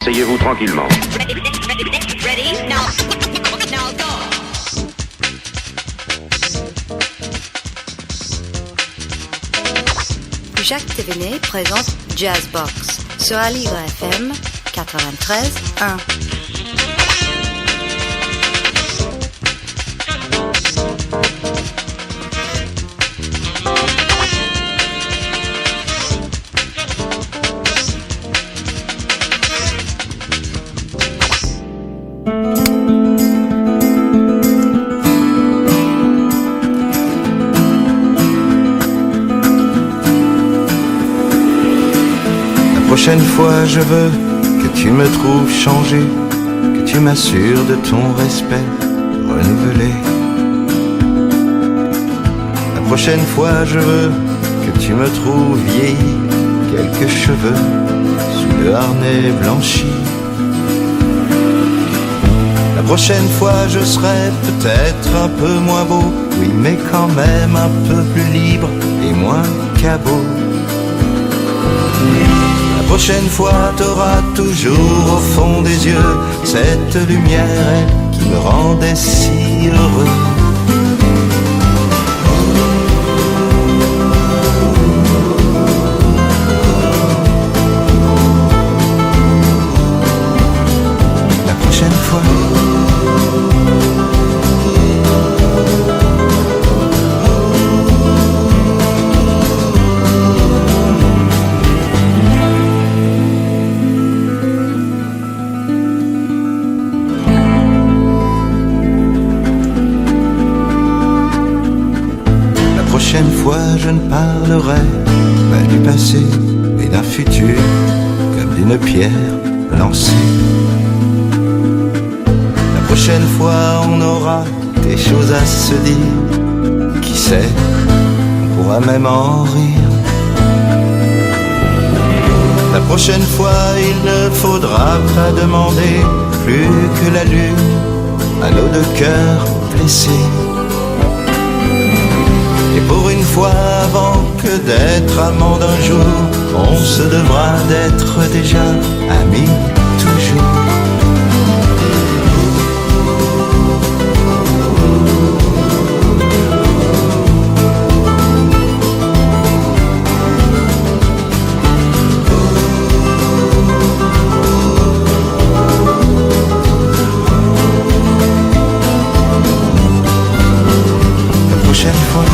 Asseyez-vous tranquillement. Ready? Now go. Jacques Thévenet présente Jazzbox sur Aligre FM 93.1. La prochaine fois je veux que tu me trouves changé, que tu m'assures de ton respect renouvelé. La prochaine fois je veux que tu me trouves vieilli, quelques cheveux sous le harnais blanchi. La prochaine fois je serai peut-être un peu moins beau, oui mais quand même un peu plus libre et moins cabot. La prochaine fois t'auras toujours au fond des yeux cette lumière, elle qui me rendait si heureux. La prochaine fois je ne parlerai pas du passé, mais d'un futur comme d'une pierre lancée. La prochaine fois on aura des choses à se dire, qui sait, on pourra même en rire. La prochaine fois il ne faudra pas demander plus que la lune à nos deux cœurs blessés. Et pour une fois, avant que d'être amant d'un jour, on se devra d'être déjà amis toujours. La prochaine fois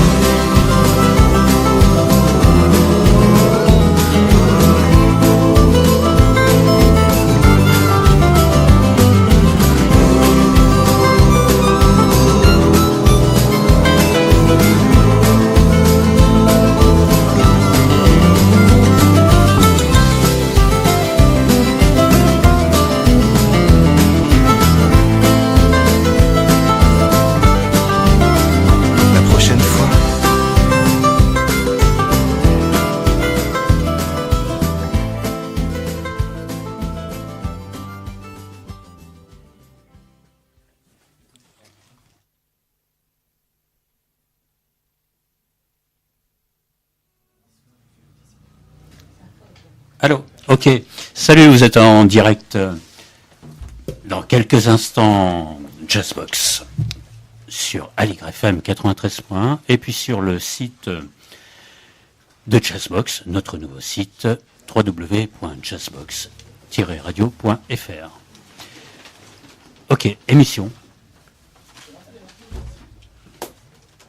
Allô, ok. Salut, vous êtes en direct dans quelques instants Jazzbox sur Aligre FM 93.1 et puis sur le site de Jazzbox, notre nouveau site www.jazzbox-radio.fr. Ok, émission.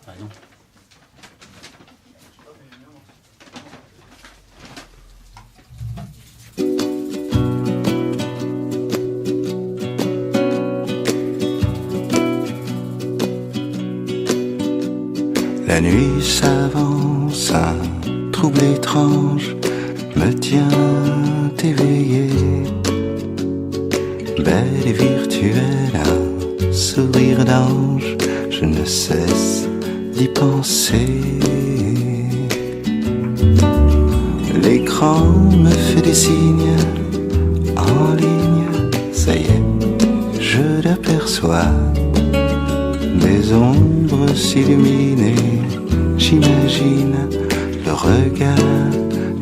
Ah non. La nuit s'avance, un trouble étrange me tient éveillé. Belle et virtuelle, un sourire d'ange, je ne cesse d'y penser. L'écran me fait des signes en ligne, ça y est, je l'aperçois. Des ombres s'illuminer, j'imagine le regard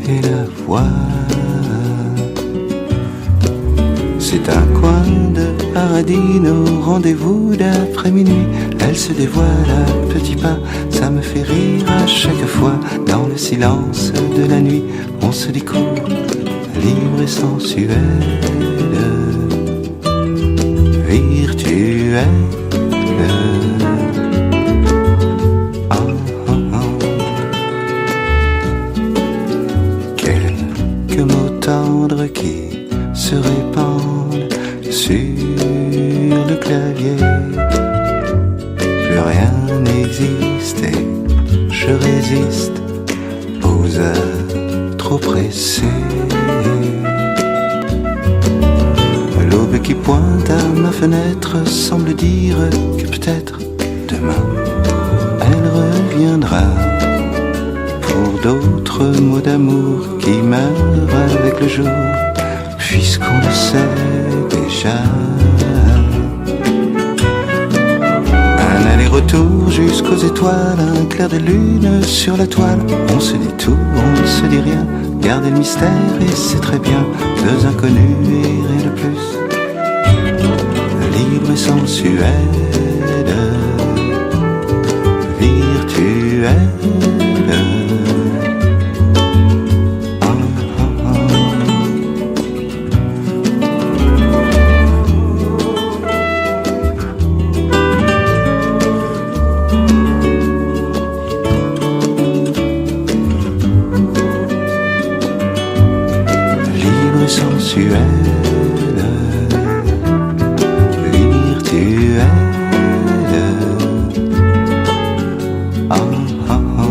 et la voix. C'est un coin de paradis, nos rendez-vous d'après minuit. Elle se dévoile à petits pas, ça me fait rire à chaque fois. Dans le silence de la nuit, on se découvre libre et sensuelle, virtuelle. Quelques mots tendres qui se répandent sur le clavier. Plus rien n'existe et je résiste aux heures trop pressées. L'aube qui pointe à ma fenêtre semble dire que peut-être demain elle reviendra pour d'autres mots d'amour qui meurent avec le jour, puisqu'on le sait déjà. Un aller-retour jusqu'aux étoiles, un clair de lune sur la toile. On se dit tout, on ne se dit rien, garder le mystère et c'est très bien. Deux inconnus et rien de plus, libre et sensuelle, virtuelle. Sensuelle, virtuelle. Ah, ah, ah.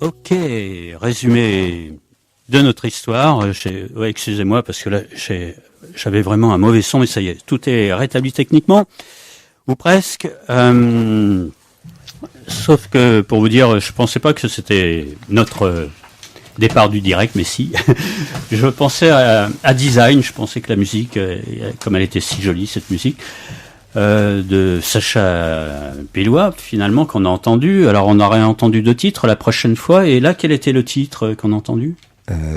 Ok, résumé de notre histoire. Ouais, excusez-moi parce que là j'avais vraiment un mauvais son, mais ça y est, tout est rétabli techniquement. Ou presque, sauf que pour vous dire, je pensais pas que c'était notre départ du direct, mais si. Je pensais à design, je pensais que la musique, comme elle était si jolie cette musique, de Sacha Pillois, finalement, qu'on a entendu. Alors on aurait entendu 2 titres la prochaine fois, et là quel était le titre qu'on a entendu?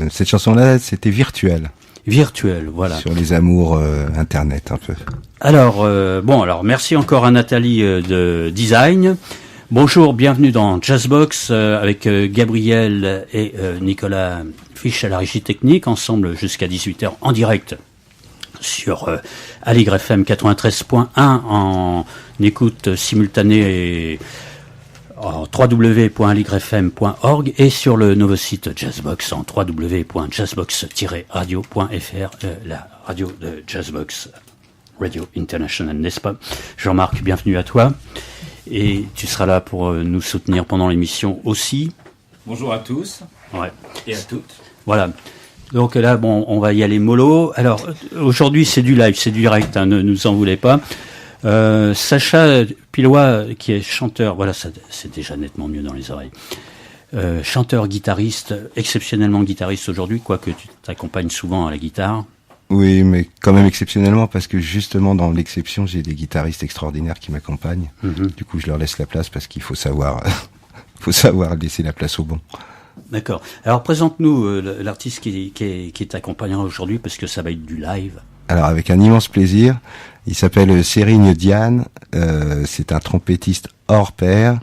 Cette chanson-là, c'était Virtuel. Virtuel, voilà. Sur les amours internet un peu. Alors, alors merci encore à Nathalie de Design. Bonjour, bienvenue dans Jazzbox avec Gabriel et Nicolas Fiche à la régie technique, ensemble jusqu'à 18h en direct sur Aligre FM 93.1 en écoute simultanée et en www.aligrefm.org et sur le nouveau site Jazzbox en www.jazzbox-radio.fr, la radio de Jazzbox Radio International, n'est-ce pas? Jean-Marc, bienvenue à toi. Et tu seras là pour nous soutenir pendant l'émission aussi. Bonjour à tous. Ouais. Et à toutes. Voilà. Donc là, bon, on va y aller mollo. Alors, aujourd'hui, c'est du live, c'est du direct, hein, ne nous en voulez pas. Sacha Pillois, qui est chanteur, voilà, ça, c'est déjà nettement mieux dans les oreilles. Chanteur, guitariste, exceptionnellement guitariste aujourd'hui, quoique tu t'accompagnes souvent à la guitare. Oui, mais quand même exceptionnellement, parce que justement dans l'exception, j'ai des guitaristes extraordinaires qui m'accompagnent. Mm-hmm. Du coup, je leur laisse la place parce qu'il faut savoir laisser la place au bon. D'accord. Alors, présente-nous l'artiste qui t'accompagnera aujourd'hui, parce que ça va être du live. Alors, avec un immense plaisir. Il s'appelle Serigne Diane. C'est un trompettiste hors pair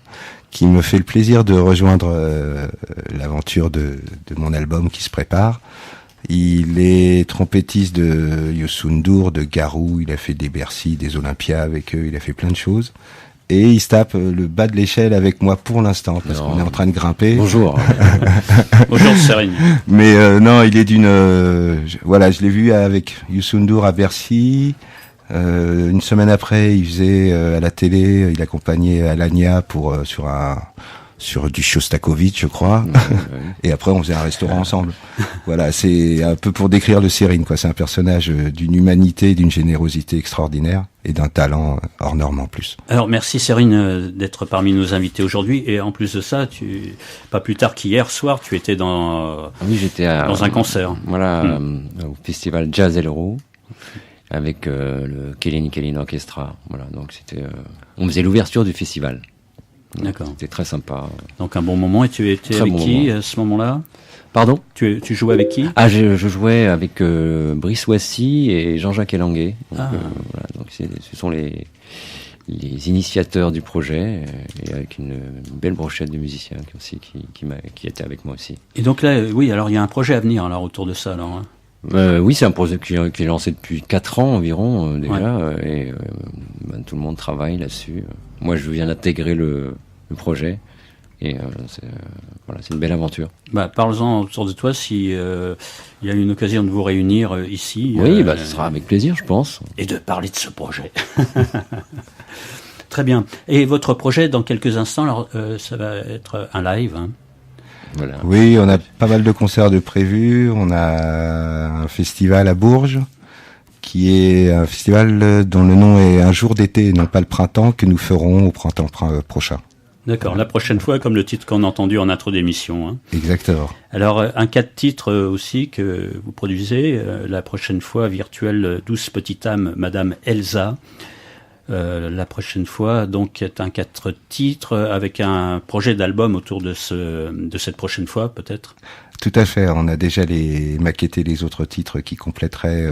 qui me fait le plaisir de rejoindre l'aventure de mon album qui se prépare. Il est trompettiste de Youssou N'Dour, de Garou, il a fait des Bercy, des Olympias avec eux, il a fait plein de choses. Et il se tape le bas de l'échelle avec moi pour l'instant, parce qu'on est en train de grimper. Bonjour. Bonjour Serigne. Mais non, il est voilà, je l'ai vu avec Youssou N'Dour à Bercy. Une semaine après, il faisait à la télé, il accompagnait Alania sur du Shostakovich, je crois. Ouais. Et après, on faisait un restaurant ensemble. Voilà, c'est un peu pour décrire le Serigne, quoi. C'est un personnage d'une humanité, d'une générosité extraordinaire et d'un talent hors norme en plus. Alors, merci Serigne d'être parmi nos invités aujourd'hui. Et en plus de ça, pas plus tard qu'hier soir, tu étais dans un concert. Voilà, au festival Jazz El Roux, avec le Kellyn Orchestra. Voilà, donc c'était, on faisait l'ouverture du festival. D'accord. C'était très sympa. Donc un bon moment. Et tu étais Très avec bon qui moment. à ce moment-là? Pardon? Tu jouais avec qui? Ah, je jouais avec Brice Wassy et Jean-Jacques Elanguet. Donc, Ah. voilà, donc ce sont les initiateurs du projet, et avec une belle brochette de musiciens qui étaient avec moi aussi. Et donc là, oui, alors il y a un projet à venir alors autour de ça, alors. Hein. Oui, c'est un projet qui est lancé depuis 4 ans environ déjà, et tout le monde travaille là-dessus. Moi, je viens d'intégrer le projet, et c'est une belle aventure. Bah, parle-en autour de toi si il y a une occasion de vous réunir ici. Oui, ce sera avec plaisir, je pense. Et de parler de ce projet. Très bien. Et votre projet, dans quelques instants, alors, ça va être un live. Hein. Voilà. Oui, on a pas mal de concerts de prévus. On a un festival à Bourges, qui est un festival dont le nom est Un jour d'été, et non pas le printemps, que nous ferons au printemps prochain. D'accord, la prochaine fois, comme le titre qu'on a entendu en intro d'émission. Hein. Exactement. Alors, un 4 titres aussi que vous produisez, la prochaine fois, virtuelle Douce Petite Âme, Madame Elsa. La prochaine fois, donc, est un 4 titres avec un projet d'album autour de cette prochaine fois, peut-être. Tout à fait. On a déjà maquetté les autres titres qui compléteraient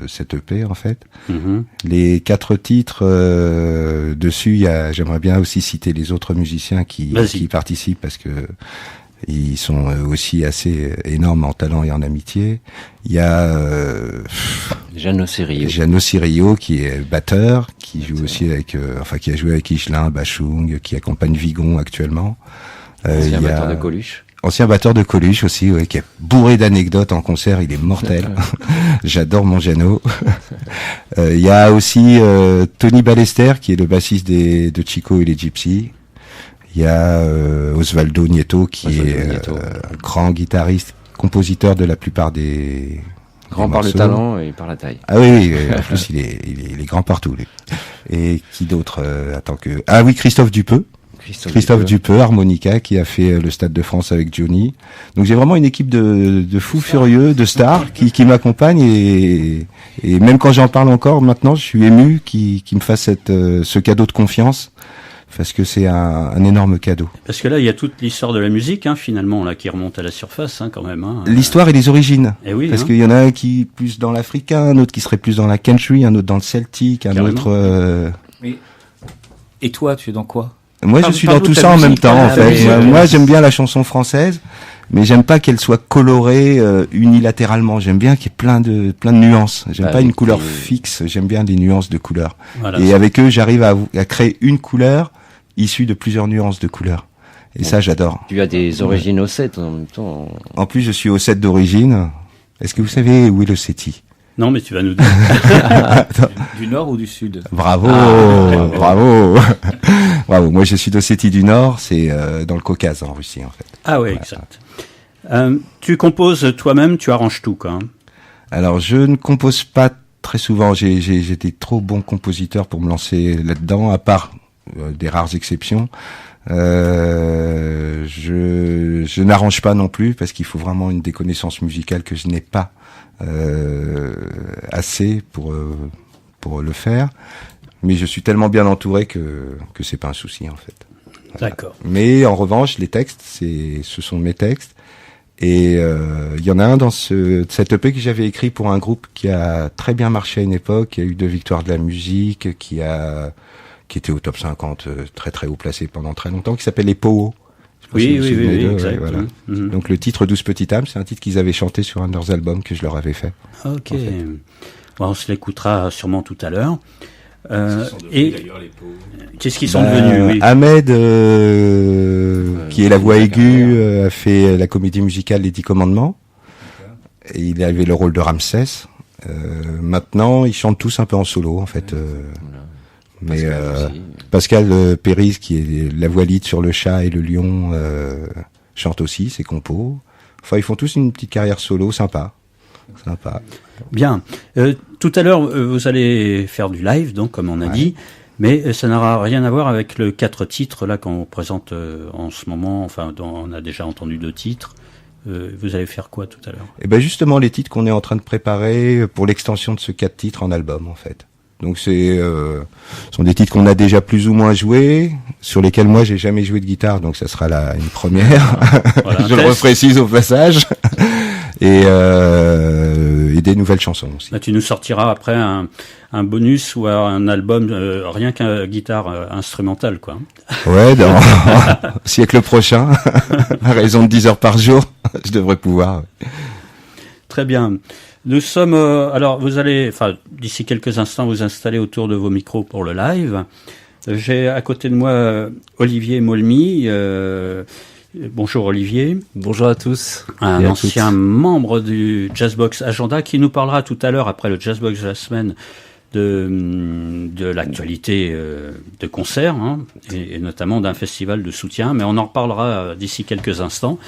cette EP, en fait. Mm-hmm. Les 4 titres dessus, j'aimerais bien aussi citer les autres musiciens qui participent, parce que ils sont aussi assez énormes en talent et en amitié. Il y a Jeannot Cirio qui est batteur, qui joue aussi avec, qui a joué avec Igelin, Bachung, qui accompagne Vigon actuellement. Ancien batteur de Coluche. Ancien batteur de Coluche aussi, ouais, qui est bourré d'anecdotes en concert, il est mortel. J'adore mon Jeannot. Il y a aussi Tony Ballester, qui est le bassiste de Chico et les Gypsies. Il y a Osvaldo Nieto, qui est un grand guitariste, compositeur de la plupart des grand par le talent et par la taille. Ah oui, en plus il est grand partout. Lui. Et qui d'autre Christophe Dupeux. Christophe Dupeux, harmonica, qui a fait le Stade de France avec Johnny. Donc j'ai vraiment une équipe de fous furieux, de stars qui m'accompagnent, et même quand j'en parle encore maintenant, je suis ému qui me fasse ce cadeau de confiance, parce que c'est un énorme cadeau. Parce que là, il y a toute l'histoire de la musique, hein, finalement, là, qui remonte à la surface, hein, quand même. Hein. L'histoire et les origines. Et oui, parce hein. qu'il y en a un qui est plus dans l'africain, un autre qui serait plus dans la country, un autre dans le celtique, un autre... Et toi, tu es dans quoi? Moi, je suis dans tout ça en même temps, en fait. Moi, j'aime bien la chanson française, mais j'aime pas qu'elle soit colorée unilatéralement. J'aime bien qu'il y ait plein de nuances. J'aime pas une couleur fixe. J'aime bien des nuances de couleurs. Voilà, et avec eux, j'arrive à créer une couleur issue de plusieurs nuances de couleurs. Et ça, j'adore. Tu as des origines ossètes en même temps. En plus, je suis ossète d'origine. Est-ce que vous savez où est l'Ossétie? Non, mais tu vas nous dire. Du nord ou du sud? Bravo, bravo. Bravo. Moi, je suis d'Ossétie du Nord, c'est dans le Caucase, en Russie, en fait. Ah oui, exact. Tu composes toi-même, tu arranges tout, quoi. Hein. Alors, je ne compose pas très souvent. J'étais trop bon compositeur pour me lancer là-dedans, à part des rares exceptions. Je n'arrange pas non plus, parce qu'il faut vraiment une déconnaissance musicale que je n'ai pas assez pour le faire. Mais je suis tellement bien entouré que c'est pas un souci, en fait. Voilà. D'accord. Mais en revanche, les textes, ce sont mes textes. Et il y en a un dans cette EP que j'avais écrit pour un groupe qui a très bien marché à une époque, qui a eu 2 victoires de la musique, qui était au top 50, très très haut placé pendant très longtemps, qui s'appelle Les Poos. Oui, exact. Voilà. Mm-hmm. Donc le titre Douce Petite Âme, c'est un titre qu'ils avaient chanté sur un de leurs albums que je leur avais fait. Ok. En fait. Bon, on se l'écoutera sûrement tout à l'heure. Et d'ailleurs les Poos. Qu'est-ce qu'ils sont devenus? Oui. Ahmed, qui est la voix aiguë, a fait la comédie musicale Les 10 Commandements. Et il avait le rôle de Ramsès. Maintenant, ils chantent tous un peu en solo, en fait. Mais Pascal Péris, qui est la voix lead sur Le Chat et Le Lion, chante aussi ses compos. Enfin, ils font tous une petite carrière solo, sympa. Bien. Tout à l'heure, vous allez faire du live, donc comme on a dit, mais ça n'aura rien à voir avec le 4 titres là qu'on présente en ce moment. Enfin, on a déjà entendu 2 titres. Vous allez faire quoi tout à l'heure? Et ben justement, les titres qu'on est en train de préparer pour l'extension de ce 4 titres en album, en fait. Donc sont des titres qu'on a déjà plus ou moins joués, sur lesquels moi j'ai jamais joué de guitare, donc ça sera une première. Voilà, Je le reprécise au passage. Et des nouvelles chansons aussi. Là, tu nous sortiras après un bonus ou un album rien qu'un guitare instrumentale, quoi. Ouais, dans au siècle prochain, à raison de 10 heures par jour, je devrais pouvoir. Très bien. Nous sommes alors vous allez d'ici quelques instants vous installer autour de vos micros pour le live. J'ai à côté de moi Olivier Molmy. Bonjour Olivier. Bonjour à tous. Un et à ancien membre du Jazzbox Agenda qui nous parlera tout à l'heure après le Jazzbox de la semaine de l'actualité de concert et notamment d'un festival de soutien, mais on en reparlera d'ici quelques instants.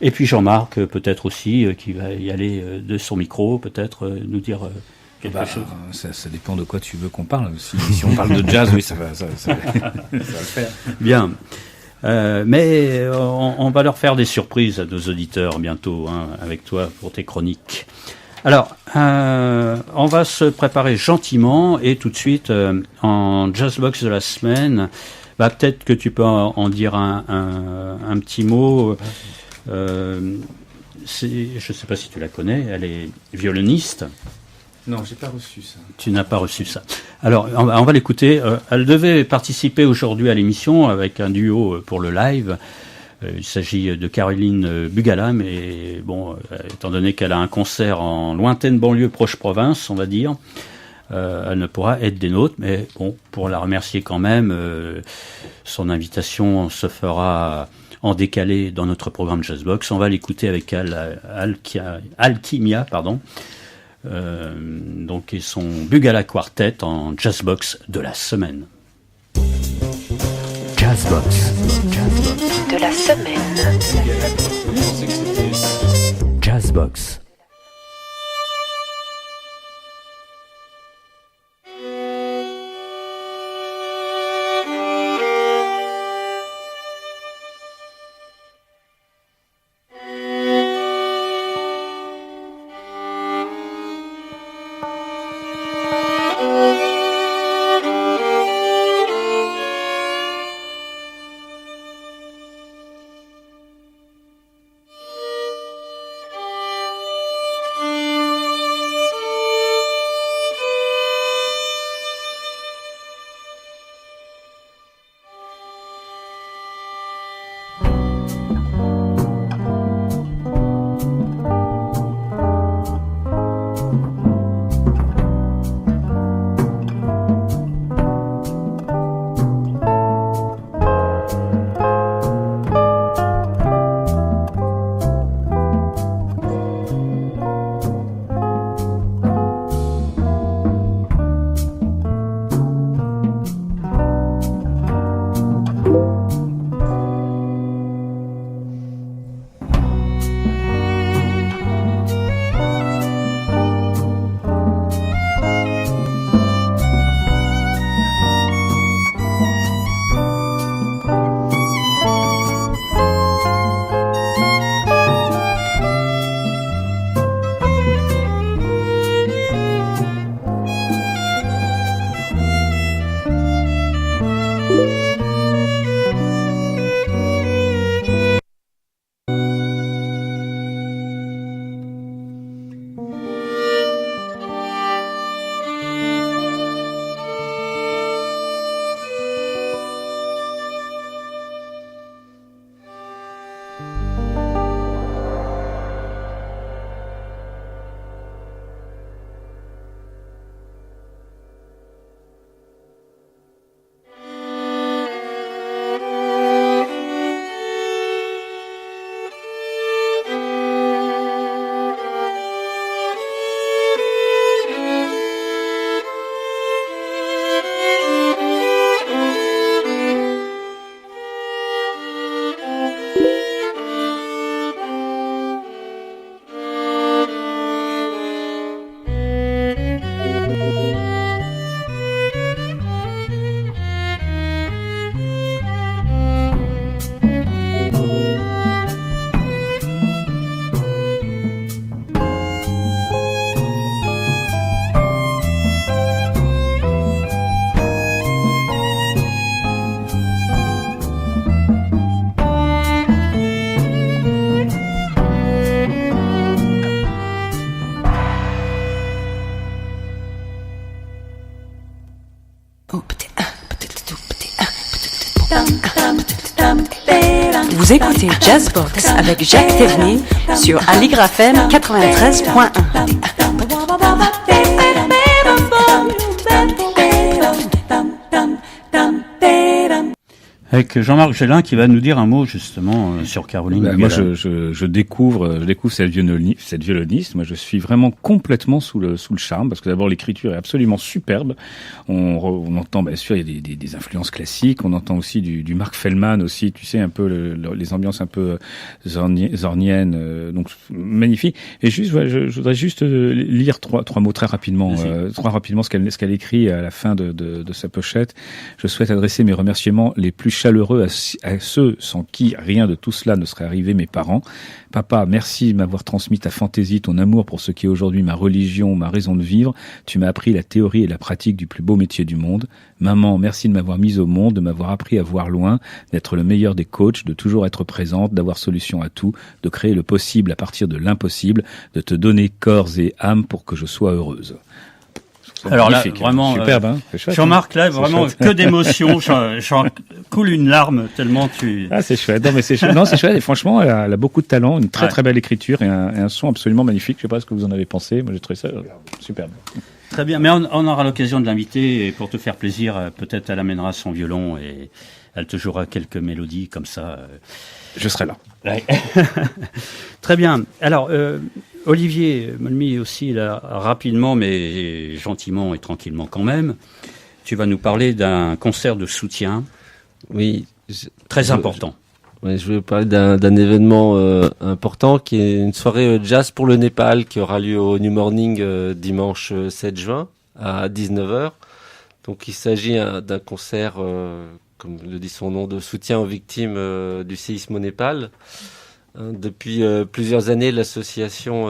Et puis Jean-Marc peut-être aussi qui va y aller de son micro, peut-être nous dire quelque chose. Ça dépend de quoi tu veux qu'on parle. Si on parle de jazz, oui, ça va le faire. Bien. Mais on va leur faire des surprises à nos auditeurs bientôt avec toi pour tes chroniques. Alors, on va se préparer gentiment et tout de suite en Jazzbox de la semaine. Peut-être que tu peux en dire un petit mot. Je ne sais pas si tu la connais. Elle est violoniste. Non, j'ai pas reçu ça. Tu n'as pas reçu ça. Alors, on va l'écouter. Elle devait participer aujourd'hui à l'émission avec un duo pour le live. Il s'agit de Caroline Bugala, mais bon, étant donné qu'elle a un concert en lointaine banlieue proche province, on va dire, elle ne pourra être des nôtres. Mais bon, pour la remercier quand même, son invitation se fera en décalé dans notre programme Jazzbox. On va l'écouter avec Alchimia, pardon. Donc, et son Bugala Quartet en Jazzbox de la semaine. Jazzbox De la semaine. Jazzbox. Vous écoutez Jazzbox avec Jacques Thévenin sur Aligre FM 93.1. Avec Jean-Marc Gélin qui va nous dire un mot justement sur Caroline. Moi, je découvre cette violoniste. Moi, je suis vraiment complètement sous le charme parce que d'abord l'écriture est absolument superbe. On entend, bien sûr, il y a des influences classiques. On entend aussi du Mark Fellman aussi. Tu sais, un peu les ambiances un peu zorniennes, donc magnifique. Et juste, je voudrais juste lire trois mots très rapidement, ce qu'elle écrit à la fin de sa pochette. Je souhaite adresser mes remerciements les plus chaleureux à ceux sans qui rien de tout cela ne serait arrivé, mes parents. Papa, merci de m'avoir transmis ta fantaisie, ton amour pour ce qui est aujourd'hui ma religion, ma raison de vivre. Tu m'as appris la théorie et la pratique du plus beau métier du monde. Maman, merci de m'avoir mise au monde, de m'avoir appris à voir loin, d'être le meilleur des coachs, de toujours être présente, d'avoir solution à tout, de créer le possible à partir de l'impossible, de te donner corps et âme pour que je sois heureuse. Alors là, vraiment, superbe, hein. Jean-Marc, là, vraiment, que d'émotion. J'en coule une larme tellement tu... Ah, c'est chouette. Non, mais c'est chouette. Non, c'est chouette. Et franchement, elle a beaucoup de talent, une très, très belle écriture et un son absolument magnifique. Je sais pas ce que vous en avez pensé. Moi, j'ai trouvé ça superbe. Très bien. Mais on aura l'occasion de l'inviter et pour te faire plaisir, peut-être elle amènera son violon et elle te jouera quelques mélodies comme ça. Je serai là. Ouais. Très bien. Alors, Olivier Molmy aussi, là, rapidement, mais gentiment et tranquillement quand même, tu vas nous parler d'un concert de soutien. Oui. Très important. Je vais parler d'un événement important qui est une soirée jazz pour le Népal qui aura lieu au New Morning dimanche 7 juin à 19h. Donc il s'agit d'un concert, comme le dit son nom, de soutien aux victimes du séisme au Népal. Depuis plusieurs années, l'association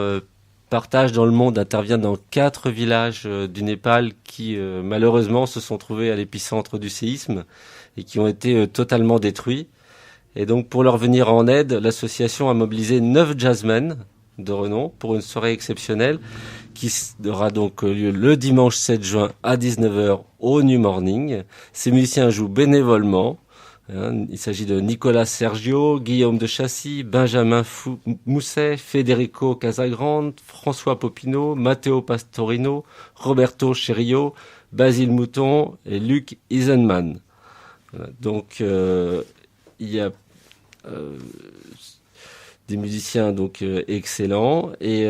Partage dans le Monde intervient dans 4 villages du Népal qui malheureusement se sont trouvés à l'épicentre du séisme et qui ont été totalement détruits. Et donc pour leur venir en aide, l'association a mobilisé 9 jazzmen de renom pour une soirée exceptionnelle qui aura donc lieu le dimanche 7 juin à 19h au New Morning. Ces musiciens jouent bénévolement. Il s'agit de Nicolas Sergio, Guillaume de Chassis, Benjamin Mousset, Federico Casagrande, François Popino, Matteo Pastorino, Roberto Cherio, Basile Mouton et Luc Eisenman. Donc il y a des musiciens donc excellents et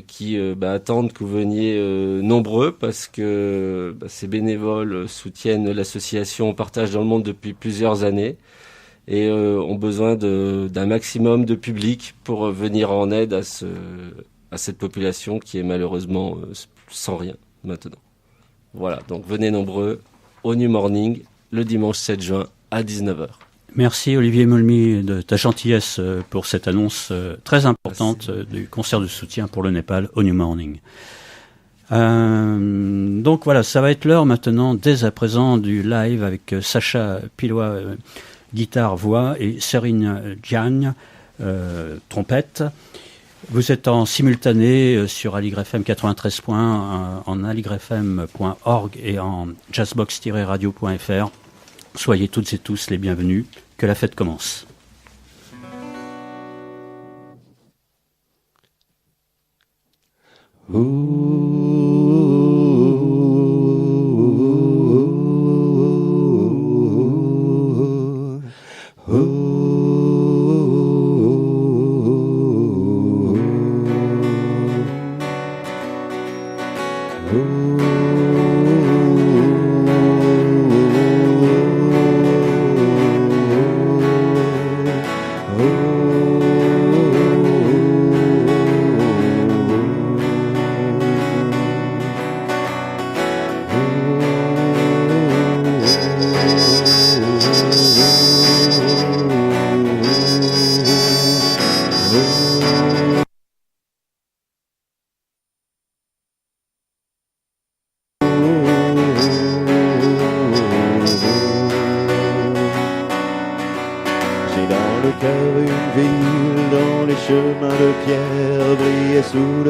qui attendent que vous veniez nombreux parce que ces bénévoles soutiennent l'association Partage dans le Monde depuis plusieurs années et ont besoin d'un maximum de public pour venir en aide à cette population qui est malheureusement sans rien maintenant. Voilà, donc venez nombreux au New Morning le dimanche 7 juin à 19h. Merci Olivier Molmy de ta gentillesse pour cette annonce très importante du concert de soutien pour le Népal au New Morning. Donc voilà, ça va être l'heure maintenant, dès à présent, du live avec Sacha Pilois, guitare, voix, et Serine Diagne, trompette. Vous êtes en simultané sur Aligre FM 93 points, en aligrefm.org et en jazzbox-radio.fr. Soyez toutes et tous les bienvenus, que la fête commence.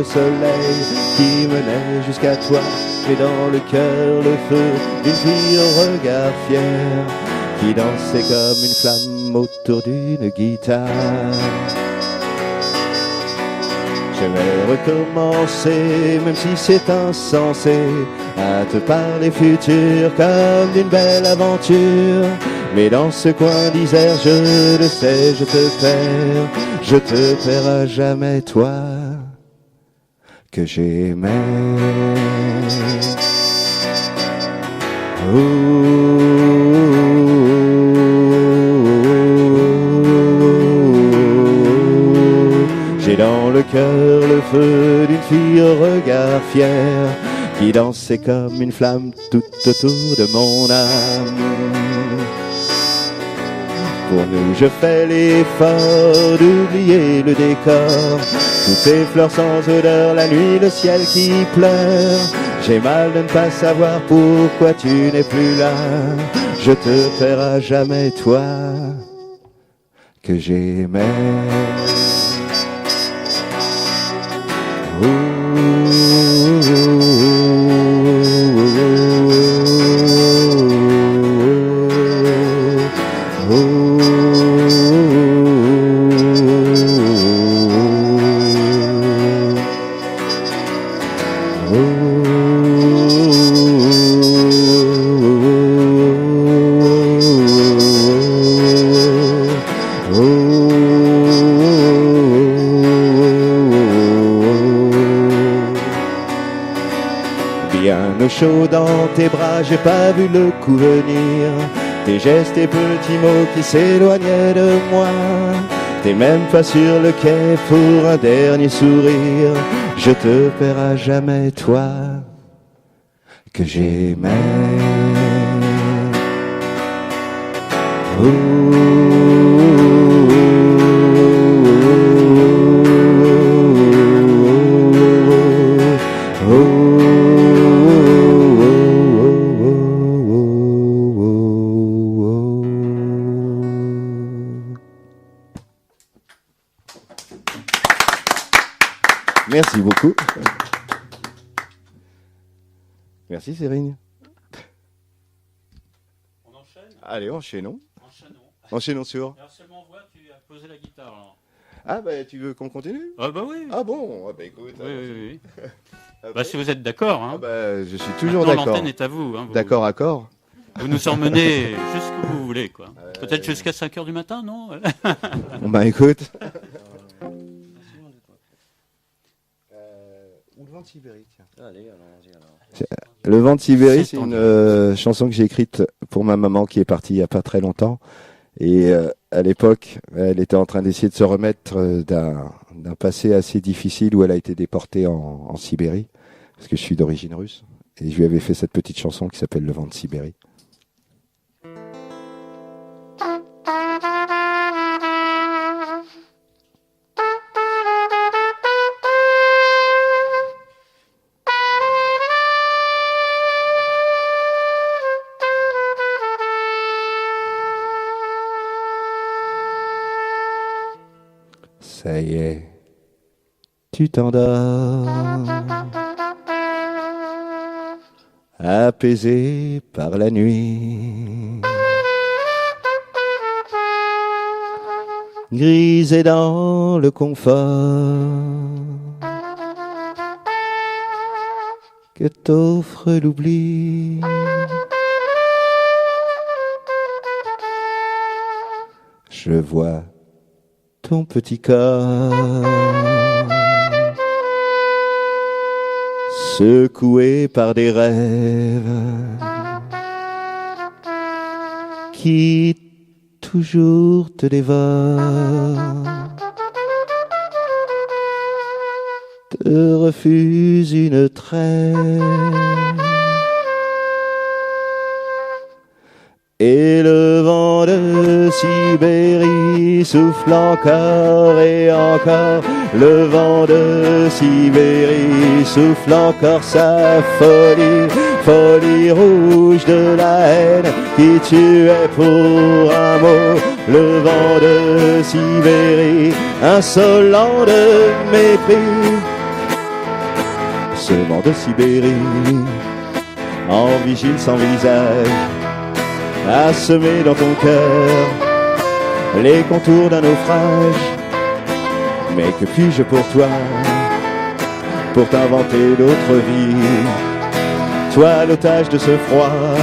Soleil qui menait jusqu'à toi, j'ai dans le cœur le feu d'une fille au regard fier, qui dansait comme une flamme autour d'une guitare. Je vais recommencer, même si c'est insensé, à te parler futur comme d'une belle aventure. Mais dans ce coin d'Isère, je le sais, je te perds à jamais, toi que j'aimais. J'ai dans le cœur le feu d'une fille au regard fier, qui dansait comme une flamme tout autour de mon âme. Pour nous, je fais l'effort d'oublier le décor, toutes ces fleurs sans odeur, la nuit, le ciel qui pleure. J'ai mal de ne pas savoir pourquoi tu n'es plus là. Je te perds à jamais, toi que j'aimais. Chaud dans tes bras, j'ai pas vu le coup venir. Tes gestes et petits mots qui s'éloignaient de moi. T'es même pas sur le quai pour un dernier sourire. Je te perds à jamais, toi que j'aimais. Merci beaucoup. Merci Céline. On enchaîne. Allez, enchaînons. Enchaînons. Enchaînons sur. Alors seulement voix, tu as posé la guitare. Alors. Ah bah tu veux qu'on continue? Ah bah oui. Ah bon, ah bah écoute. Oui. Bah si vous êtes d'accord. Hein. Ah bah je suis toujours maintenant, d'accord. L'antenne est à vous. Hein, d'accord, accord. Vous nous emmenez jusqu'où vous voulez, quoi. Peut-être jusqu'à 5h du matin, non? Bon bah écoute. Ou le vent de Sibérie, tiens. Allez, allons-y alors. Le vent de Sibérie, c'est une chanson que j'ai écrite pour ma maman qui est partie il n'y a pas très longtemps. Et à l'époque, elle était en train d'essayer de se remettre d'un passé assez difficile où elle a été déportée en Sibérie, parce que je suis d'origine russe. Et je lui avais fait cette petite chanson qui s'appelle Le vent de Sibérie. Ça y est, tu t'endors, apaisé par la nuit, grisé dans le confort que t'offre l'oubli. Je vois ton petit corps secoué par des rêves qui toujours te dévorent, te refusent une trêve. Et le vent de Sibérie souffle encore et encore. Le vent de Sibérie souffle encore sa folie, folie rouge de la haine qui tuait pour un mot. Le vent de Sibérie, insolent de mépris. Ce vent de Sibérie, en vigile sans visage, à semer dans ton cœur les contours d'un naufrage. Mais que puis-je pour toi, pour t'inventer d'autres vies? Toi l'otage de ce froid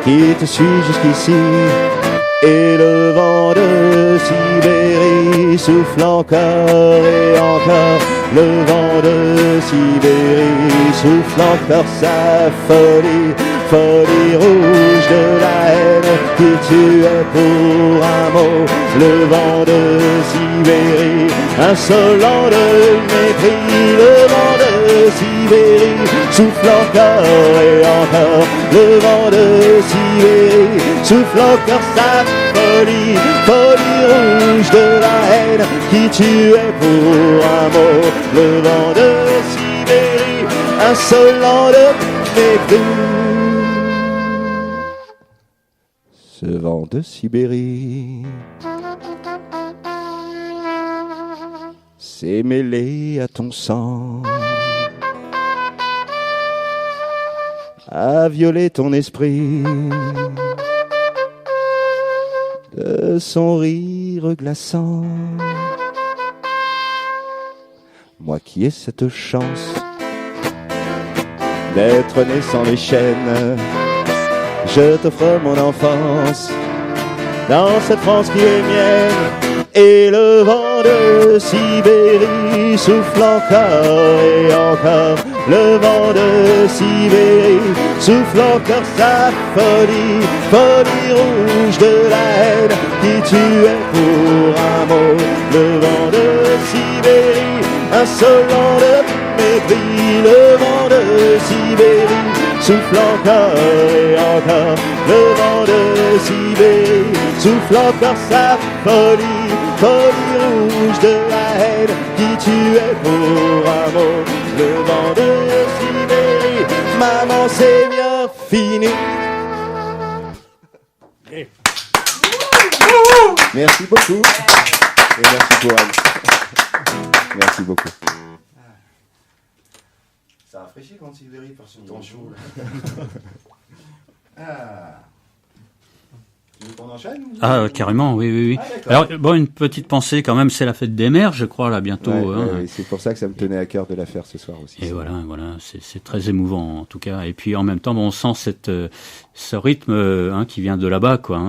qui te suit jusqu'ici, et le vent de Sibérie souffle encore et encore. Le vent de Sibérie souffle encore sa folie, folie rouge de la haine qui tuait pour un mot. Le vent de Sibérie, insolent de mépris. Le vent de Sibérie souffle encore et encore. Le vent de Sibérie souffle encore sa folie, folie rouge de la haine qui tuait pour un mot. Le vent de Sibérie, insolent de mépris. Ce vent de Sibérie s'est mêlé à ton sang, a violé ton esprit de son rire glaçant. Moi qui ai cette chance d'être né sans les chaînes, je t'offre mon enfance dans cette France qui est mienne. Et le vent de Sibérie souffle encore et encore. Le vent de Sibérie souffle encore sa folie, folie rouge de la haine qui tuait pour un mot. Le vent de Sibérie, insolent de mépris. Le vent de Sibérie souffle encore et encore. Le vent de Sibérie souffle encore sa folie, folie rouge de la haine qui tuait pour un mot. Le vent de Sibérie, maman c'est bien fini. Merci beaucoup. Et merci pour elle. Merci beaucoup. Ça rafraîchit quand Sibérie par son temps chaud. Tu veux qu'on enchaîne ou... Carrément, oui, oui, oui. Ah, alors, bon, une petite pensée quand même, c'est la fête des mères, je crois, là, bientôt. Ouais, c'est pour ça que ça me tenait à cœur de la faire ce soir aussi. Et voilà, c'est très émouvant, en tout cas. Et puis, en même temps, bon, on sent ce rythme qui vient de là-bas, quoi.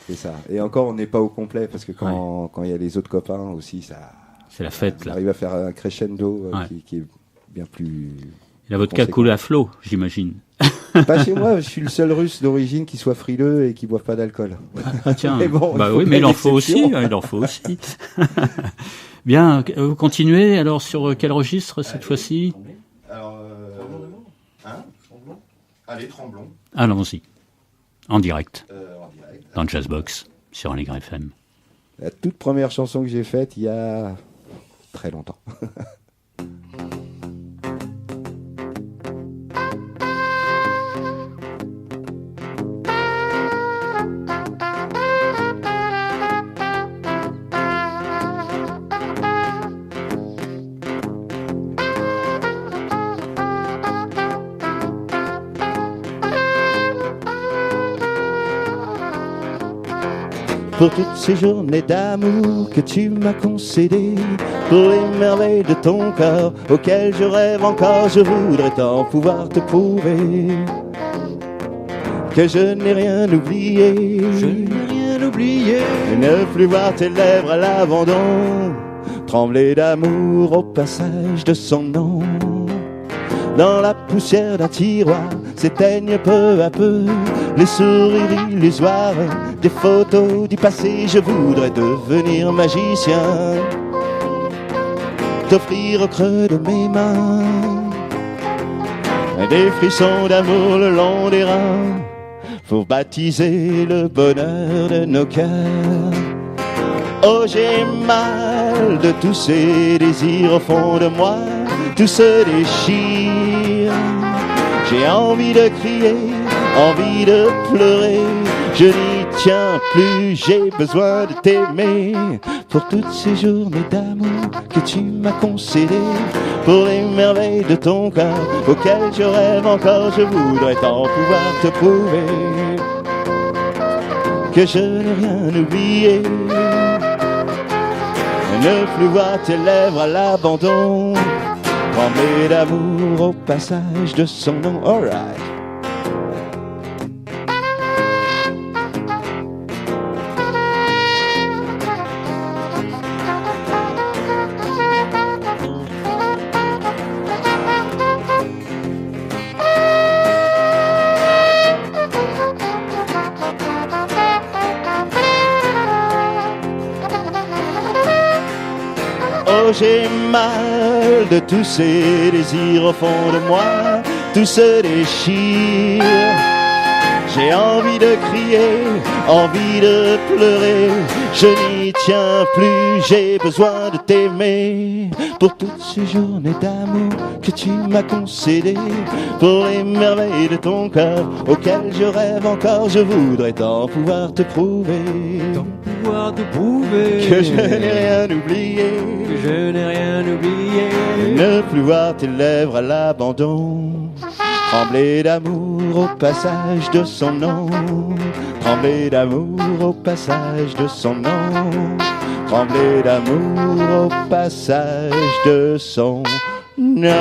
C'est ça. Et encore, on n'est pas au complet, parce que quand il y a les autres copains aussi, ça... C'est la fête, on là. arrive à faire un crescendo qui est bien plus... Et la vodka coule à flot, j'imagine. Pas chez moi, je suis le seul russe d'origine qui soit frileux et qui boive pas d'alcool. Ah tiens, mais bon, mais il en faut aussi, il en faut aussi. Bien, vous continuez alors sur quel registre cette fois-ci? Alors, allez, Tremblons. Allons-y, en direct, dans Jazzbox, sur Allegre FM. La toute première chanson que j'ai faite il y a très longtemps. Pour toutes ces journées d'amour que tu m'as concédées, pour les merveilles de ton corps auxquelles je rêve encore, je voudrais tant pouvoir te prouver que je n'ai rien oublié. Je n'ai rien oublié. Et ne plus voir tes lèvres à l'abandon trembler d'amour au passage de son nom. Dans la poussière d'un tiroir s'éteignent peu à peu les sourires illusoires des photos du passé. Je voudrais devenir magicien, t'offrir au creux de mes mains des frissons d'amour le long des reins pour baptiser le bonheur de nos cœurs. Oh, j'ai mal de tous ces désirs au fond de moi, tout se déchire. J'ai envie de crier, envie de pleurer, je n'y tiens plus, j'ai besoin de t'aimer. Pour toutes ces journées d'amour que tu m'as concédées, pour les merveilles de ton corps auxquelles je rêve encore, je voudrais tant pouvoir te prouver que je n'ai rien oublié. Ne plus voir tes lèvres à l'abandon, trembler d'amour au passage de son nom. Alright. Oh, j'ai mal de tous ces désirs au fond de moi, tout se déchire. J'ai envie de crier, envie de pleurer, je n'y tiens plus, j'ai besoin de t'aimer. Pour toutes ces journées d'amour que tu m'as concédées, pour les merveilles de ton cœur auxquelles je rêve encore, je voudrais tant pouvoir te prouver. Pouvoir te prouver Que je n'ai rien oublié, que je n'ai rien oublié. ne plus voir tes lèvres à l'abandon, trembler d'amour au passage de son nom, trembler d'amour au passage de son nom, trembler d'amour au passage de son nom.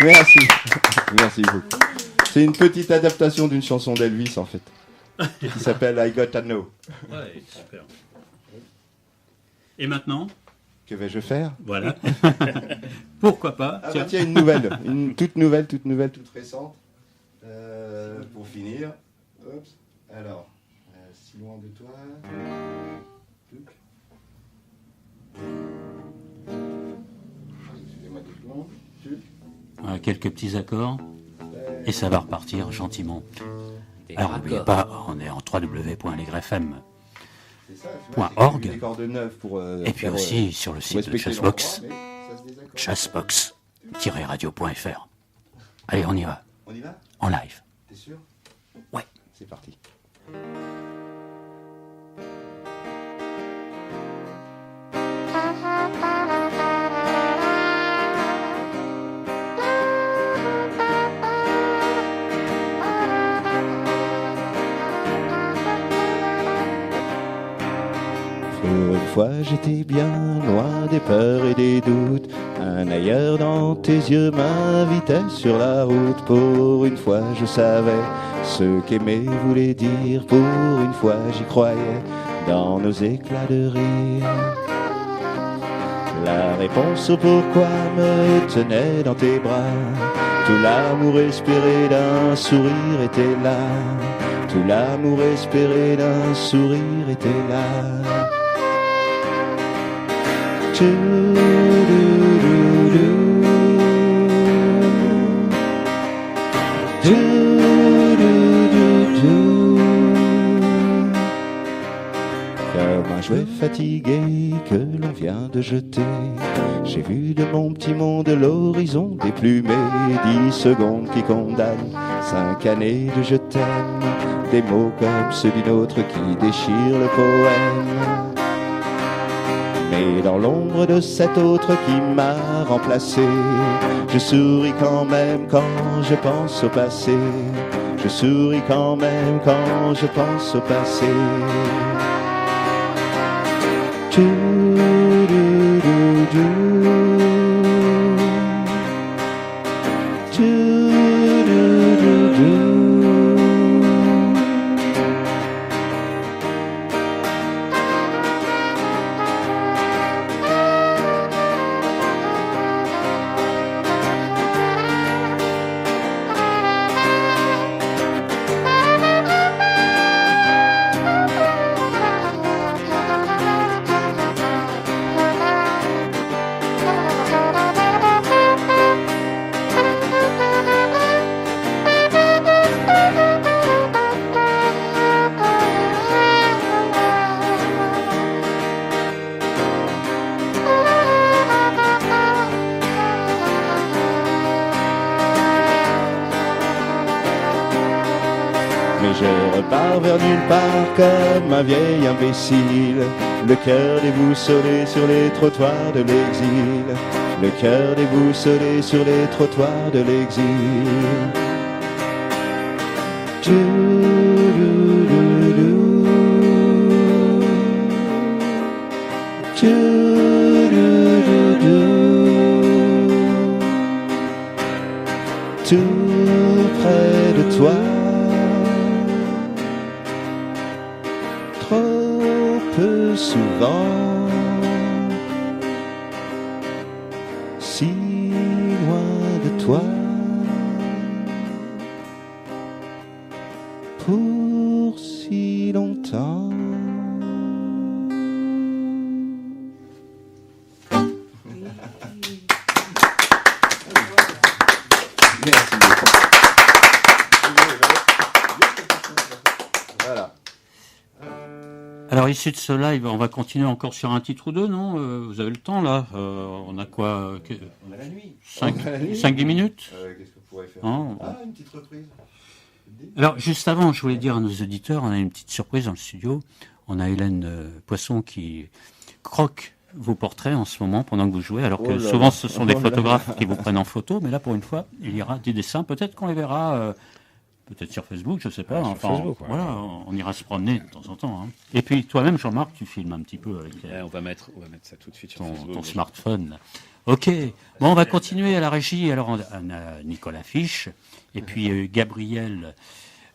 Merci, merci beaucoup. C'est une petite adaptation d'une chanson d'Elvis en fait, qui s'appelle I Got to Know. Ouais, super. Et maintenant, que vais-je faire? Voilà. Pourquoi pas? Ah bah tiens, une nouvelle, une toute nouvelle, toute récente. Pour finir. Oups. Alors, si loin de toi. Excusez-moi 2 secondes. Quelques petits accords. Et ça va repartir gentiment. Alors n'oubliez pas, on est en www.allegrefm.org. Et puis aussi sur le site de Jazzbox. Jazzbox-radio.fr. Allez, on y va. On y va? En live. T'es sûr? Ouais. C'est parti. Pour une fois j'étais bien loin des peurs et des doutes. Un ailleurs dans tes yeux m'invitait sur la route. Pour une fois je savais ce qu'aimer voulait dire. Pour une fois j'y croyais dans nos éclats de rire. La réponse au pourquoi me tenait dans tes bras. Tout l'amour espéré d'un sourire était là. Tout l'amour espéré d'un sourire était là. Comme un jouet fatigué que l'on vient de jeter, j'ai vu de mon petit monde l'horizon déplumé. 10 secondes qui condamnent 5 années de je t'aime. Des mots comme ceux d'une autre qui déchirent le poème. Mais dans l'ombre de cet autre qui m'a remplacé, je souris quand même quand je pense au passé. Je souris quand même quand je pense au passé. part vers nulle part comme un vieil imbécile. Le cœur déboussolé sur les trottoirs de l'exil. Le cœur déboussolé sur les trottoirs de l'exil. Tout près de toi, trop peu souvent, si loin de toi, pour si longtemps. Merci beaucoup. Voilà. Alors, issu de ce live, on va continuer encore sur un titre ou deux, non vous avez le temps, là on a quoi On a la nuit. 5-10 minutes Qu'est-ce qu'on pourrait faire Non. une petite reprise. Alors, juste avant, je voulais dire à nos auditeurs, on a une petite surprise dans le studio. On a Hélène Poisson qui croque vos portraits en ce moment pendant que vous jouez, alors que souvent ce sont des photographes qui vous prennent en photo, mais là pour une fois il y aura des dessins, peut-être qu'on les verra peut-être sur Facebook, je sais pas, enfin Facebook, ouais. voilà, on ira se promener de temps en temps, hein. Et puis toi-même Jean-Marc, tu filmes un petit peu avec On va mettre ça tout de suite sur Facebook. ton smartphone. Ok, bon, on va continuer à la régie. Alors on a Nicolas Fiche et puis Gabriel,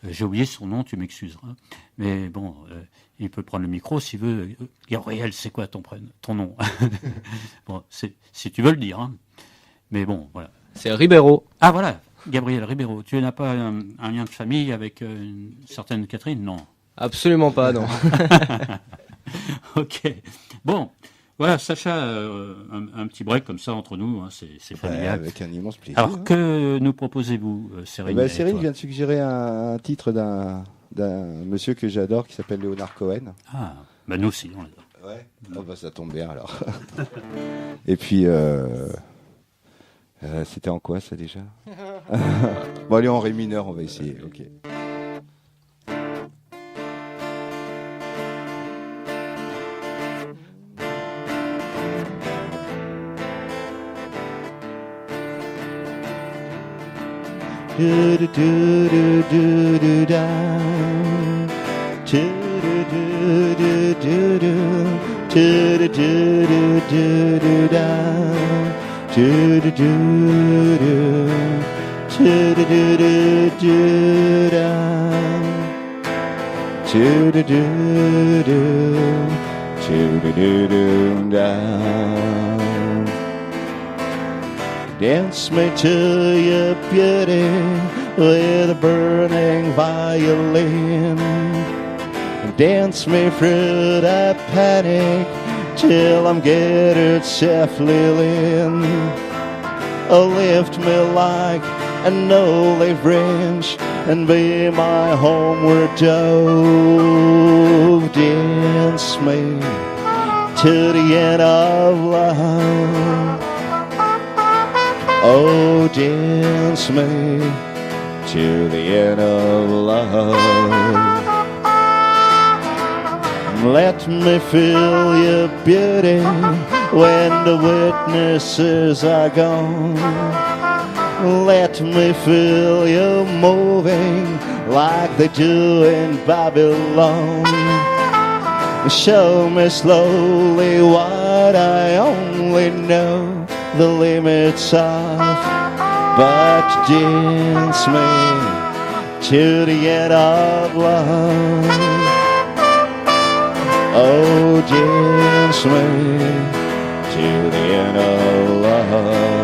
j'ai oublié son nom, tu m'excuseras, mais bon, il peut prendre le micro s'il veut. Gabriel, c'est quoi ton nom? Bon, si tu veux le dire, hein. Mais bon, voilà. C'est Ribeiro. Ah voilà, Gabriel Ribeiro. Tu n'as pas un lien de famille avec une certaine Catherine? Non. Absolument pas, non. Ok. Bon, voilà, Sacha, un petit break comme ça entre nous, hein, c'est familial. Avec un immense plaisir. Alors, que nous proposez-vous, Cyril? Cyril vient de suggérer un titre d'un monsieur que j'adore qui s'appelle Leonard Cohen. Ah, bah nous aussi, on l'adore. Ouais. Oh bah ça tombe bien alors. Et puis, c'était en quoi ça déjà? Bon allez, en ré mineur, on va essayer. Ok. Do do do do do do da. Do do do do do do. Do do do do do do da. Do do do do. Do do do do do da. Do do do do. Do do do do da. Dance me to your beauty with a burning violin. Dance me through the panic till I'm gathered safely in. Oh, lift me like an olive branch and be my homeward dove. Dance me to the end of love. Oh, dance me to the end of love. Let me feel your beauty when the witnesses are gone. Let me feel you moving like they do in Babylon. Show me slowly what I only know the limits of, but dance me to the end of love. Oh, dance me to the end of love.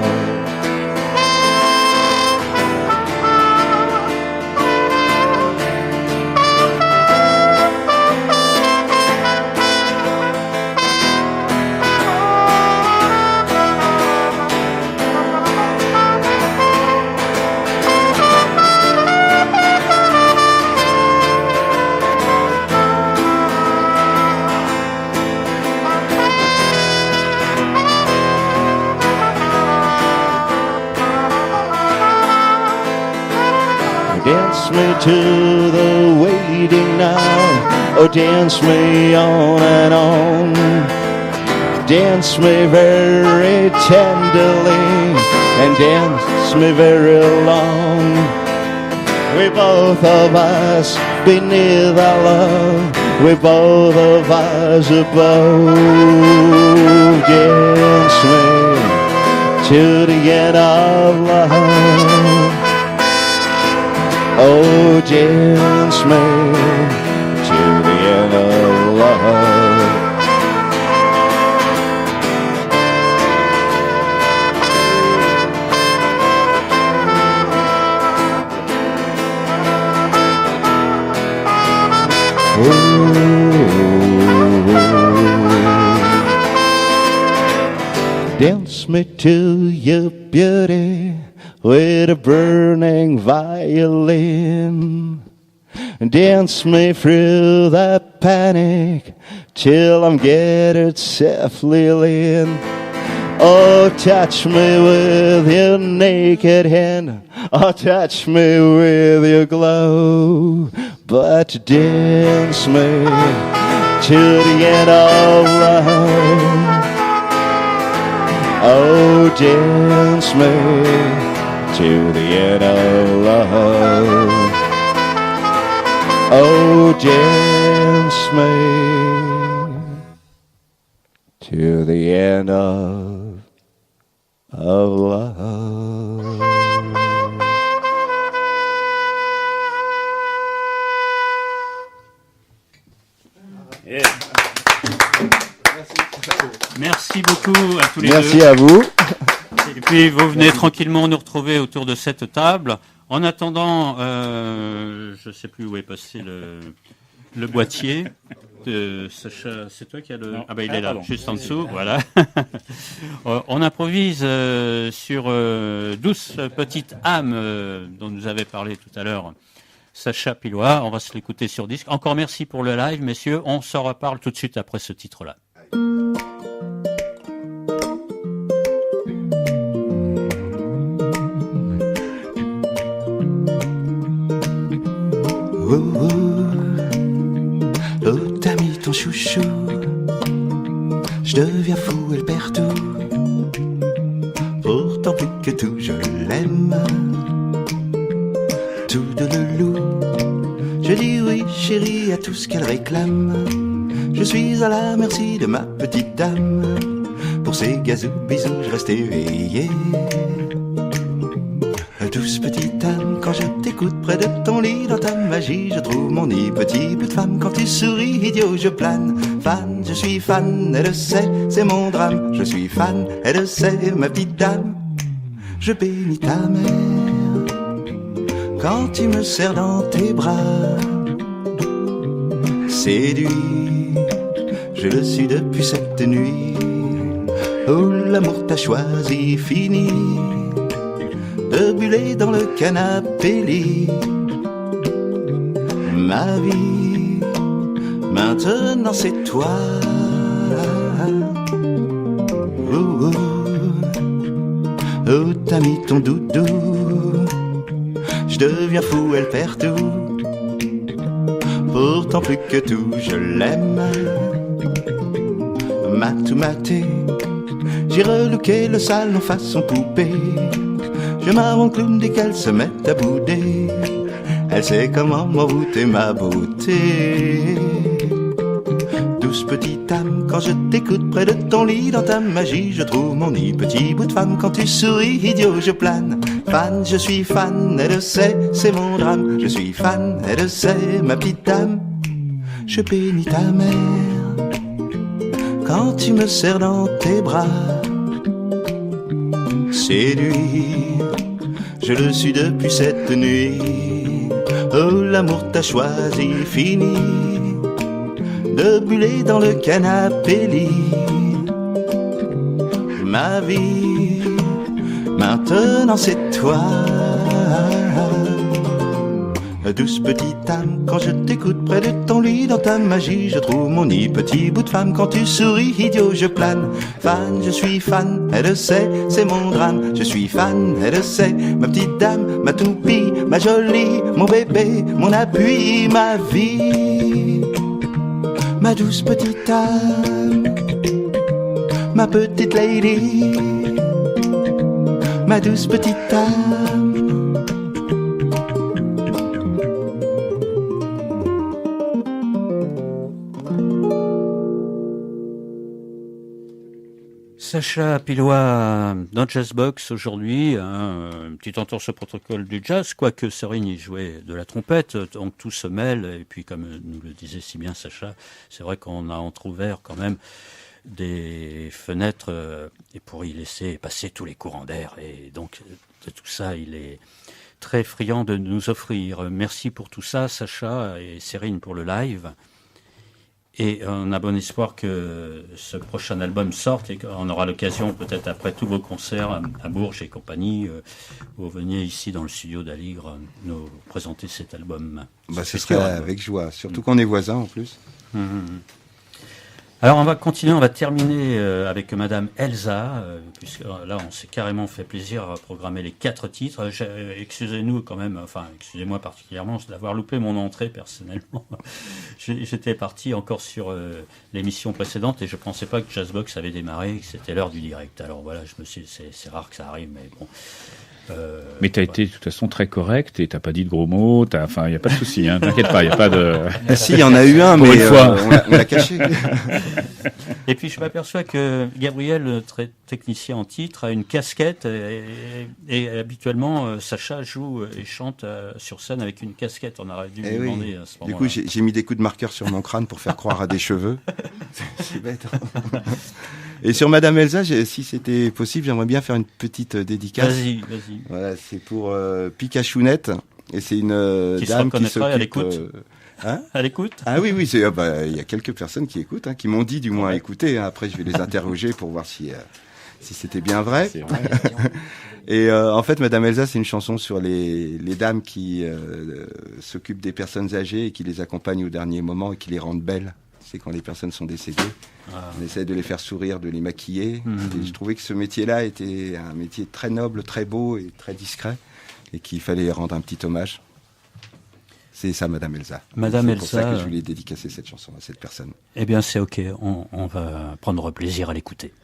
Dance me to the way fading now. Oh, dance me on and on. Dance me very tenderly and dance me very long. We both of us beneath our love, we both of us above. Dance me to the end of love. Oh, dance me to the end of love. Dance me to your beauty with a burning violin. Dance me through the panic till I'm gathered safely in. Oh, touch me with your naked hand. Oh, touch me with your glow. But dance me to the end of love. Oh, dance me to the end of love. Oh, dance me to the end of love. Yeah. Merci beaucoup à tous les deux. Merci à vous. Et puis vous venez tranquillement nous retrouver autour de cette table. En attendant, je ne sais plus où est passé le boîtier de Sacha. C'est toi qui as le... Non. Ah ben il est là, pardon. juste en dessous, voilà. On improvise sur Douce petite âme dont nous avait parlé tout à l'heure Sacha Pilois. On va se l'écouter sur disque. Encore merci pour le live, messieurs. On s'en reparle tout de suite après ce titre-là. Oh, oh, oh, t'as mis ton chouchou. Je deviens fou, elle perd tout. Pourtant plus que tout, je l'aime. Tout de loulou. Je dis oui, chérie, à tout ce qu'elle réclame. Je suis à la merci de ma petite dame. Pour ces gazous, bisous, je reste éveillé. Douce petite âme, quand je t'écoute près de ton lit, dans ta magie, je trouve mon nid. Petit bout de femme, quand tu souris, idiot, je plane. Fan, je suis fan, elle le sait, c'est mon drame. Je suis fan, elle le sait, ma petite dame. Je bénis ta mère quand tu me serres dans tes bras. Séduit, je le suis depuis cette nuit. Oh, l'amour t'a choisi, fini de buller dans le canapé lit. Ma vie, maintenant c'est toi. Oh, oh, oh, t'as mis ton doudou. Je deviens fou, elle perd tout. Pourtant plus que tout, je l'aime. Matou maté, j'ai relooké le salon façon poupée. Je m'avoue clown dès qu'elle se met à bouder. Elle sait comment m'envoûter ma beauté. Douce petite âme, quand je t'écoute près de ton lit, dans ta magie, je trouve mon nid. Petit bout de femme, quand tu souris, idiot, je plane. Fan, je suis fan, elle le sait, c'est mon drame. Je suis fan, elle le sait, ma petite dame. Je bénis ta mère quand tu me serres dans tes bras. Séduit, je le suis depuis cette nuit. Oh, l'amour t'a choisi, fini de buller dans le canapé lit. Ma vie, maintenant c'est toi. Douce petite âme, quand je t'écoute près de ton lit, dans ta magie, je trouve mon nid. Petit bout de femme, quand tu souris, idiot, je plane. Fan, je suis fan, elle le sait, c'est mon drame. Je suis fan, elle le sait, ma petite dame, ma toupie, ma jolie, mon bébé, mon appui, ma vie. Ma douce petite âme, ma petite lady, ma douce petite âme. Sacha Pilois dans Jazzbox aujourd'hui, une petite entorse au protocole du jazz, quoique Serine y jouait de la trompette, donc tout se mêle, et puis comme nous le disait si bien Sacha, c'est vrai qu'on a entrouvert quand même des fenêtres et pour y laisser passer tous les courants d'air, et donc de tout ça il est très friand de nous offrir. Merci pour tout ça Sacha et Serine pour le live. Et on a bon espoir que ce prochain album sorte et qu'on aura l'occasion, peut-être après tous vos concerts à Bourges et compagnie, vous veniez ici dans le studio d'Aligre nous présenter cet album. Ce serait avec joie, surtout qu'on est voisins en plus. Alors on va continuer, on va terminer avec Madame Elsa, puisque là on s'est carrément fait plaisir à programmer les 4 titres. Excusez-nous quand même, enfin excusez-moi particulièrement d'avoir loupé mon entrée personnellement. J'étais parti encore sur l'émission précédente et je pensais pas que Jazzbox avait démarré, que c'était l'heure du direct. Alors voilà, je me suis, c'est rare que ça arrive, mais bon. Mais t'as été de toute façon très correct et t'as pas dit de gros mots, enfin il y a pas de souci, hein, t'inquiète pas, il y a pas de. Si, il y en a eu un, mais on l'a caché. Et puis je m'aperçois que Gabriel, très technicien en titre, a une casquette et habituellement Sacha joue et chante sur scène avec une casquette. On aurait dû lui demander à ce moment-là. Du coup, j'ai mis des coups de marqueur sur mon crâne pour faire croire à des cheveux. C'est bête. Hein. Et sur Madame Elsa, si c'était possible, j'aimerais bien faire une petite dédicace. Vas-y. Voilà, c'est pour Picachounette, et c'est une dame qui s'occupe. À l'écoute. À l'écoute. Ah oui, il y a quelques personnes qui écoutent, qui m'ont dit du moins écouter. Après, je vais les interroger pour voir si c'était bien vrai. C'est vrai. Et en fait, Madame Elsa, c'est une chanson sur les dames qui s'occupent des personnes âgées et qui les accompagnent au dernier moment et qui les rendent belles. C'est quand les personnes sont décédées. On essaie de les faire sourire, de les maquiller. Et je trouvais que ce métier-là était un métier très noble, très beau et très discret, et qu'il fallait rendre un petit hommage. C'est ça, Madame Elsa. Madame c'est Elsa. pour ça que je voulais dédicacer cette chanson à cette personne. Eh bien, c'est ok. On va prendre plaisir à l'écouter.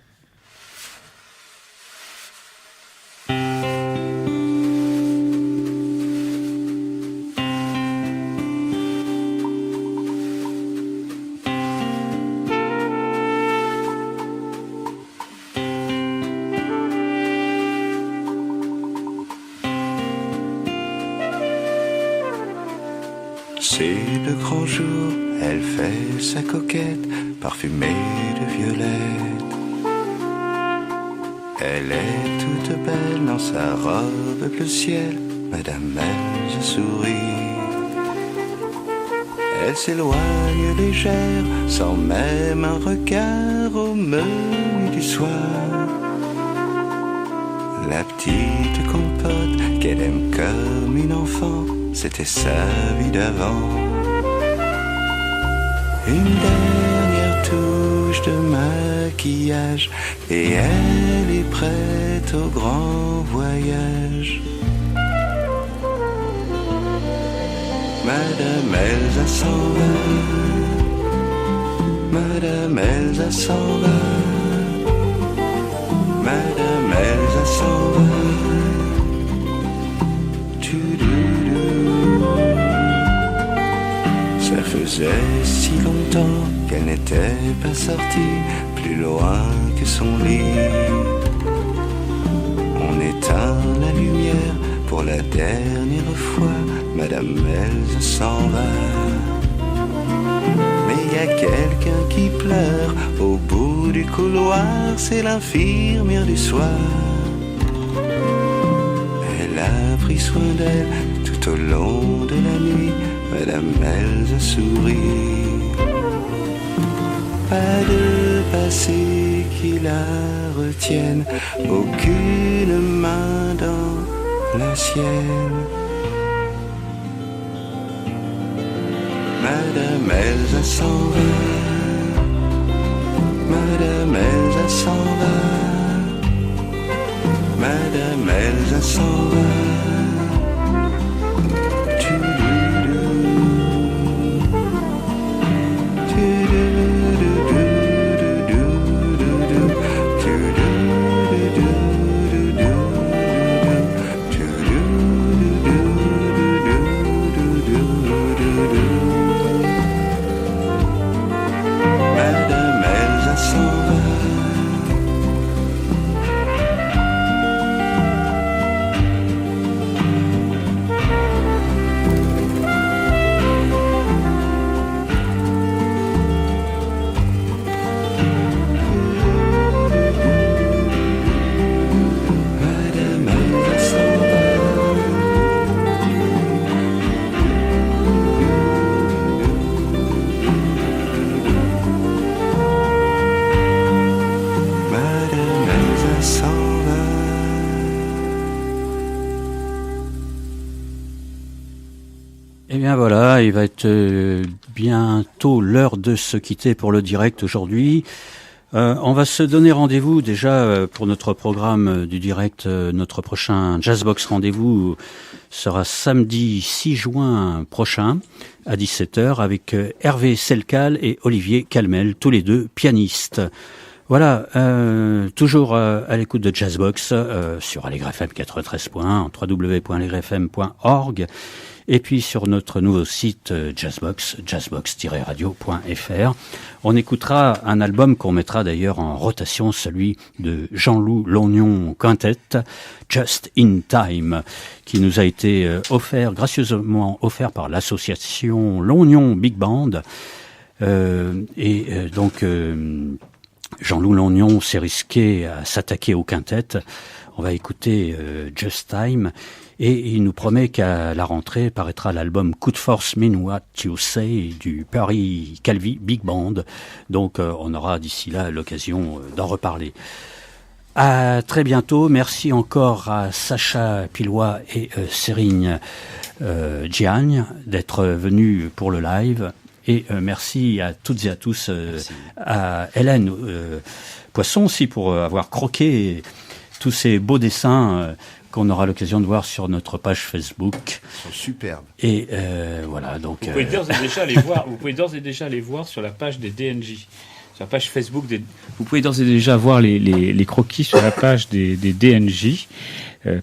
C'est le grand jour, elle fait sa coquette, parfumée de violette. Elle est toute belle dans sa robe bleu ciel, Madame Elsa sourit. Elle s'éloigne légère, sans même un regard au menu du soir. La petite compote qu'elle aime comme une enfant, c'était sa vie d'avant. Une dernière touche de maquillage et elle est prête au grand voyage. Madame Elsa s'en va, Madame Elsa s'en va, Madame Elsa s'en va. Ça faisait si longtemps qu'elle n'était pas sortie plus loin que son lit. On éteint la lumière pour la dernière fois, Madame Elsa s'en va. Mais il y a quelqu'un qui pleure au bout du couloir, c'est l'infirmière du soir. Elle a pris soin d'elle tout au long de la nuit, Madame Elsa sourit. Pas de passé qui la retienne, aucune main dans la sienne. Madame Elsa s'en va, Madame Elsa s'en va, Madame Elsa s'en va. Madame Elsa s'en va. Madame Elsa s'en va. Madame Elsa s'en va. Eh bien voilà, il va être bientôt l'heure de se quitter pour le direct aujourd'hui. On va se donner rendez-vous déjà pour notre programme du direct. Notre prochain Jazzbox rendez-vous sera samedi 6 juin prochain à 17h avec Hervé Selcal et Olivier Calmel, tous les deux pianistes. Voilà, toujours à l'écoute de Jazzbox sur Allegre FM 93.1 en www.allegrefm.org et puis sur notre nouveau site Jazzbox, jazzbox-radio.fr. On écoutera un album qu'on mettra d'ailleurs en rotation, celui de Jean-Loup Lognon Quintet, Just in Time, qui nous a été gracieusement offert par l'association Lognon Big Band. Donc Jean-Loup Lognon s'est risqué à s'attaquer au quintet. On va écouter Just Time et il nous promet qu'à la rentrée paraîtra l'album Coup de force Mean What You Say du Paris Calvi Big Band. Donc on aura d'ici là l'occasion d'en reparler. À très bientôt. Merci encore à Sacha Pilois et Serigne Giagne d'être venus pour le live. Et merci à toutes et à tous, à Hélène Poisson aussi pour avoir croqué tous ces beaux dessins qu'on aura l'occasion de voir sur notre page Facebook. Ils sont superbes. Et voilà, donc... Vous pouvez d'ores et déjà les voir. Vous pouvez d'ores et déjà les voir sur la page des DNJ. Sur la page Facebook vous pouvez d'ores et déjà voir les croquis sur la page des DNJ,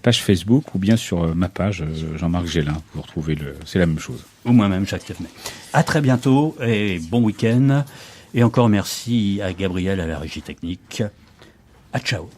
page Facebook, ou bien sur ma page Jean-Marc Gélin. Vous retrouvez c'est la même chose. Ou moi-même, Jacques Thévenet. À très bientôt et bon week-end. Et encore merci à Gabriel à la régie technique. À ciao.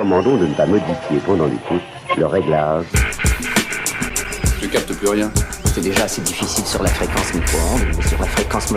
recommandons de ne pas modifier pendant l'écoute le réglage. Je capte plus rien. C'est déjà assez difficile sur la fréquence micro-ondes, mais sur la fréquence moderne.